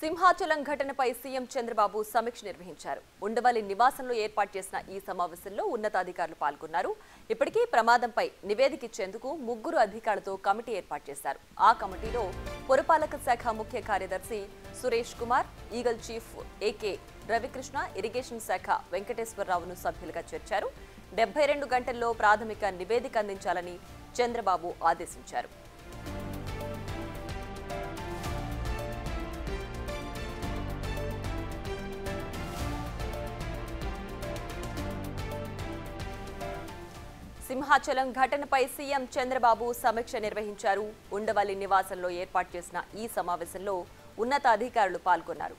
సింహాచలం ఘటనపై సీఎం చంద్రబాబు సమీక్ష నిర్వహించారు. ఉండవల్లి నివాసంలో ఏర్పాటు చేసిన ఈ సమావేశంలో ఉన్నతాధికారులు పాల్గొన్నారు. ఇప్పటికీ ప్రమాదంపై నివేదిక ఇచ్చేందుకు 3 అధికారులతో కమిటీ ఏర్పాటు చేశారు. ఆ కమిటీలో పురపాలక శాఖ ముఖ్య కార్యదర్శి Suresh Kumar, eagle chief AK Ravikrishna, irrigation శాఖ వెంకటేశ్వరరావును సభ్యులుగా చేర్చారు. 72 గంటల్లో ప్రాథమిక నివేదిక అందించాలని చంద్రబాబు ఆదేశించారు. సింహాచలం ఘటనపై సీఎం చంద్రబాబు సమీక్ష నిర్వహించారు. ఉండవల్లి నివాసంలో ఏర్పాటు చేసిన ఈ సమావేశంలో ఉన్నతాధికారులు పాల్గొన్నారు.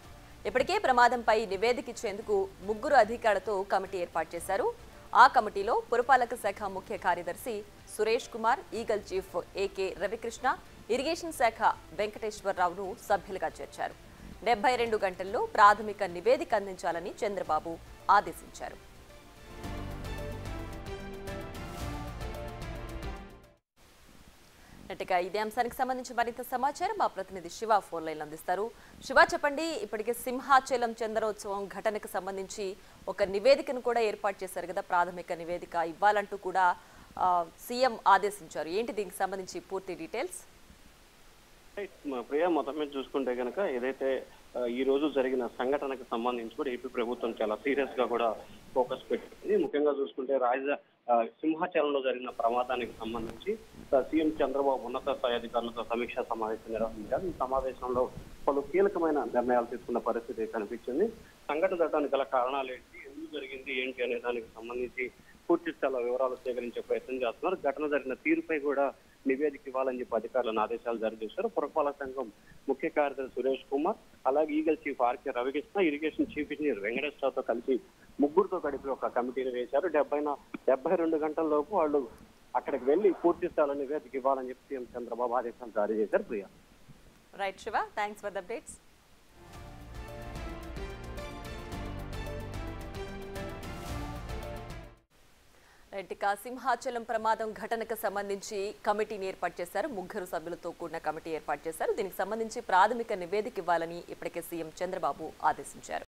ఇప్పటికే ప్రమాదంపై నివేదిక ఇచ్చేందుకు 3 అధికారులతో కమిటీ ఏర్పాటు చేశారు. ఆ కమిటీలో పురపాలక శాఖ ముఖ్య కార్యదర్శి Suresh Kumar, eagle chief AK Ravikrishna, irrigation శాఖ వెంకటేశ్వరరావును సభ్యులుగా చేర్చారు. 72 గంటల్లో ప్రాథమిక నివేదిక అందించాలని చంద్రబాబు ఆదేశించారు. ఇదే అంశానికి సంబంధించి మరింత సమాచారం మా ప్రతినిధి శివ ఫోన్ లైన్ అందిస్తారు. శివ, చెప్పండి, ఇప్పటికే సింహాచలం చంద్రోత్సవం ఘటనకు సంబంధించి ఒక నివేదికను కూడా ఏర్పాటు చేశారు కదా, ప్రాథమిక నివేదిక ఇవ్వాలంటూ కూడా సీఎం ఆదేశించారు. ఏంటి దీనికి సంబంధించి పూర్తి డీటెయిల్స్? ప్రియా, మొత్తం మీద చూసుకుంటే కనుక ఏదైతే ఈ రోజు జరిగిన సంఘటనకు సంబంధించి కూడా ఏపీ ప్రభుత్వం చాలా సీరియస్ గా కూడా ఫోకస్ పెట్టింది. ముఖ్యంగా చూసుకుంటే సింహాచలంలో జరిగిన ప్రమాదానికి సంబంధించి సీఎం చంద్రబాబు ఉన్నత స్థాయి అధికారులతో సమీక్షా సమావేశం నిర్వహించారు. ఈ సమావేశంలో పలు కీలకమైన నిర్ణయాలు తీసుకున్న పరిస్థితి కనిపించింది. సంఘటన జరగడానికి గల కారణాలు ఏంటి, ఎందుకు జరిగింది ఏంటి అనే దానికి సంబంధించి పూర్తి స్థాయిలో వివరాలు సేకరించే ప్రయత్నం చేస్తున్నారు. ఘటన జరిగిన తీరుపై కూడా నివేదిక ఇవ్వాలని చెప్పి అధికారులను ఆదేశాలు జారీ చేశారు. పురపాలక సంఘం ముఖ్య కార్యదర్శి సురేష్ కుమార్, అలాగే Eagle chief RK Ravikrishna, irrigation chief engineer వెంకటేశ్వరరావుతో కలిసి 3తో కలిపి ఒక కమిటీని వేశారు. 72 గంటల్లోపు వాళ్ళు అక్కడికి వెళ్లి పూర్తి స్థాయిలో నివేదిక ఇవ్వాలని చెప్పి సీఎం చంద్రబాబు ఆదేశాలు జారీ చేశారు. Priya, right Shiva, thanks for the updates. Simhachalam ప్రమాదం ఘటనకు సంబంధించి కమిటీని ఏర్పాటు చేశారు. 3 సభ్యులతో కూడిన కమిటీ ఏర్పాటు చేశారు. దీనికి సంబంధించి ప్రాథమిక నివేదిక ఇవ్వాలని ఇప్పటికే సీఎం చంద్రబాబు ఆదేశించారు.